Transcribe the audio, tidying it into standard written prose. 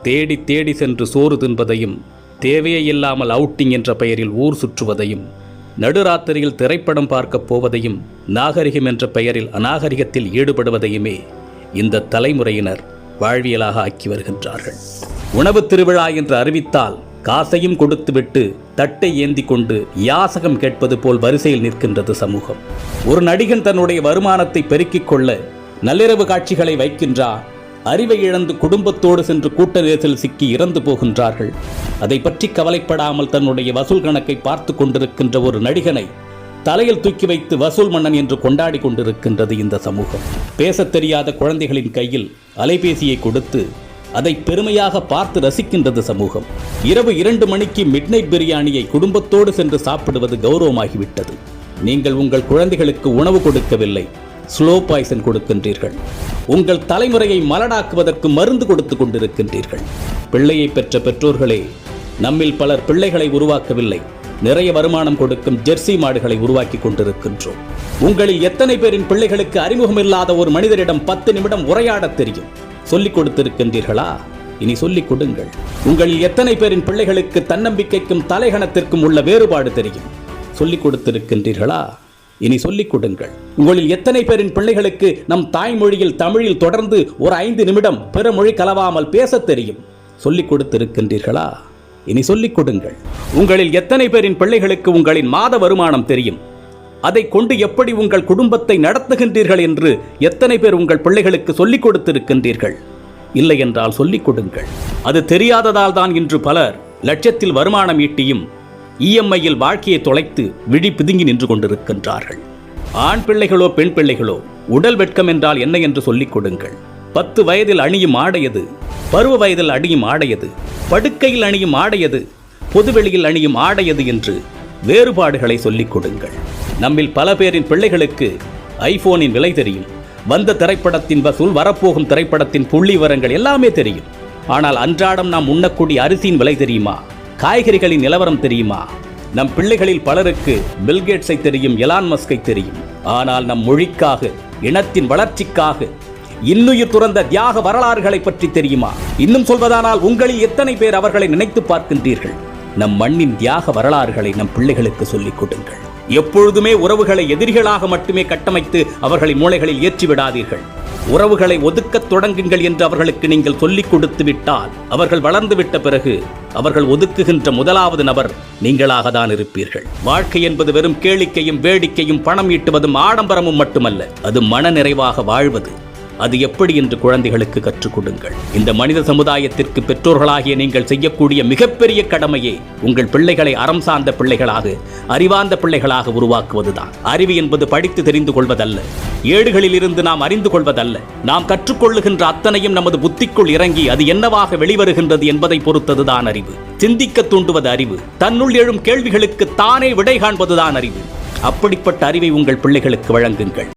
தேடி தேடி சென்று சோறு தின்பதையும், தேவையே இல்லாமல் அவுட்டிங் என்ற பெயரில் ஊர் சுற்றுவதையும், நடுராத்திரியில் திரைப்படம் பார்க்கப் போவதையும், நாகரிகம் என்ற பெயரில் அநாகரிகத்தில் ஈடுபடுவதையுமே இந்த தலைமுறையினர் வாழ்வியலாக ஆக்கி வருகின்றார்கள். உணவு திருவிழா என்று அறிவித்தால் காசையும் கொடுத்துவிட்டு தட்டை ஏந்தி கொண்டு யாசகம் கேட்பது போல் வரிசையில் நிற்கின்றது சமூகம். ஒரு நடிகன் தன்னுடைய வருமானத்தை பெருக்கிக் கொள்ள நள்ளிரவு காட்சிகளை வைக்கின்றார். அறிவை இழந்து குடும்பத்தோடு சென்று கூட்ட நெரிசலில் சிக்கி இறந்து போகின்றார்கள். அதை பற்றி கவலைப்படாமல் தன்னுடைய வசூல் கணக்கை பார்த்து கொண்டிருக்கின்ற ஒரு நடிகனை தலையில் தூக்கி வைத்து வசூல் மன்னன் என்று கொண்டாடி கொண்டிருக்கின்றது இந்த சமூகம். பேசத் தெரியாத குழந்தைகளின் கையில் அலைபேசியை கொடுத்து அதை பெருமையாக பார்த்து ரசிக்கின்றது சமூகம். இரவு 2 மணிக்கு மிட்நைட் பிரியாணியை குடும்பத்தோடு சென்று சாப்பிடுவது கௌரவமாகிவிட்டது. நீங்கள் உங்கள் குழந்தைகளுக்கு உணவு கொடுக்கவில்லை, ஸ்லோ பாய்சன் கொடுக்கின்றீர்கள். உங்கள் தலைமுறையை மலடாக்குவதற்கு மருந்து கொடுத்து கொண்டிருக்கின்றீர்கள். பிள்ளையை பெற்ற பெற்றோர்களே, நம்மில் பலர் பிள்ளைகளை உருவாக்கவில்லை, நிறைய வருமானம் கொடுக்கும் ஜெர்சி மாடுகளை உருவாக்கி கொண்டிருக்கின்றோம். உங்களில் எத்தனை பேரின் பிள்ளைகளுக்கு அறிமுகமில்லாத ஒரு மனிதரிடம் 10 நிமிடம் உரையாடத் தெரியும்? சொல்லிக் கொடுத்திருக்கின்றீர்களா? இனி சொல்லிக் கொடுங்கள். உங்களில் எத்தனை பேரின் பிள்ளைகளுக்கு தன்னம்பிக்கைக்கும் தலைகணத்திற்கும் உள்ள வேறுபாடு தெரியும்? சொல்லிக் கொடுத்திருக்கின்றீர்களா? இனி சொல்லிக் கொடுங்கள். உங்களில் எத்தனை பேரின் பிள்ளைகளுக்கு நம் தாய்மொழியில் தமிழில் தொடர்ந்து ஒரு 5 நிமிடம் பிற மொழி கலவாமல் பேசத் தெரியும்? சொல்லிக் கொடுத்திருக்கின்றீர்களா? இனி சொல்லிக் கொடுங்கள். உங்களில் எத்தனை பேரின் பிள்ளைகளுக்கு உங்களின் மாத வருமானம் தெரியும்? அதை கொண்டு எப்படி உங்கள் குடும்பத்தை நடத்துகின்றீர்கள் என்று எத்தனை பேர் உங்கள் பிள்ளைகளுக்கு சொல்லிக் கொடுத்திருக்கின்றீர்கள்? இல்லை என்றால் சொல்லிக் கொடுங்கள். அது தெரியாததால் தான் இன்று பலர் லட்சத்தில் வருமானம் ஈட்டியும் இஎம்ஐயில் வாழ்க்கையை தொலைத்து விழி பிதுங்கி நின்று கொண்டிருக்கின்றார்கள். ஆண் பிள்ளைகளோ பெண் பிள்ளைகளோ, உடல் வெட்கம் என்றால் என்ன என்று சொல்லிக் கொடுங்கள். 10 வயதில் அணியும் ஆடையது, பருவ வயதில் அணியும் ஆடையது, படுக்கையில் அணியும் ஆடையது, பொதுவெளியில் அணியும் ஆடையது என்று வேறுபாடுகளை சொல்லிக் கொடுங்கள். நம்மில் பல பேரின் பிள்ளைகளுக்கு ஐபோனின் விலை தெரியும், வந்த திரைப்படத்தின் வசூல், வரப்போகும் திரைப்படத்தின் புள்ளி விவரங்கள் எல்லாமே தெரியும். ஆனால் அன்றாடம் நாம் உண்ணக்கூடிய அரிசியின் விலை தெரியுமா? காய்கறிகளின் நிலவரம் தெரியுமா? நம் பிள்ளைகளில் பலருக்கு பில்கேட்ஸை தெரியும், எலான் மஸ்கை தெரியும். ஆனால் நம் மொழிக்காக, இனத்தின் வளர்ச்சிக்காக இன்னுயிர் துறந்த தியாக வரலாறுகளை பற்றி தெரியுமா? இன்னும் சொல்வதானால் உங்களில் எத்தனை பேர் அவர்களை நினைத்து பார்க்கின்றீர்கள்? நம் மண்ணின் தியாக வரலாறுகளை நம் பிள்ளைகளுக்கு சொல்லிக் கொடுங்கள். எப்பொழுதுமே உறவுகளை எதிரிகளாக மட்டுமே கட்டமைத்து அவர்களின் மூளைகளில் ஏற்றிவிடாதீர்கள். உறவுகளை ஒதுக்கத் தொடங்குங்கள் என்று அவர்களுக்கு நீங்கள் சொல்லிக் கொடுத்து விட்டால், அவர்கள் வளர்ந்து விட்ட பிறகு அவர்கள் ஒதுக்குகின்ற முதலாவது நபர் நீங்களாக தான் இருப்பீர்கள். வாழ்க்கை என்பது வெறும் கேளிக்கையும் வேடிக்கையும் பணம் ஈட்டுவதும் ஆடம்பரமும் மட்டுமல்ல, அது மன நிறைவாக வாழ்வது. அது எப்படி என்று குழந்தைகளுக்கு கற்றுக் கொடுங்கள். இந்த மனித சமுதாயத்திற்கு பெற்றோர்களாகிய நீங்கள் செய்யக்கூடிய மிகப்பெரிய கடமையே உங்கள் பிள்ளைகளை அறம் சார்ந்த பிள்ளைகளாக, அறிவார்ந்த பிள்ளைகளாக உருவாக்குவதுதான். அறிவு என்பது படித்து தெரிந்து கொள்வதல்ல, ஏடுகளில் இருந்து நாம் அறிந்து கொள்வதல்ல. நாம் கற்றுக்கொள்ளுகின்ற அத்தனையும் நமது புத்திக்குள் இறங்கி அது என்னவாக வெளிவருகின்றது என்பதை பொறுத்ததுதான் அறிவு. சிந்திக்க தூண்டுவது அறிவு. தன்னுள் எழும் கேள்விகளுக்கு தானே விடை காண்பதுதான் அறிவு. அப்படிப்பட்ட அறிவை உங்கள் பிள்ளைகளுக்கு வழங்குங்கள்.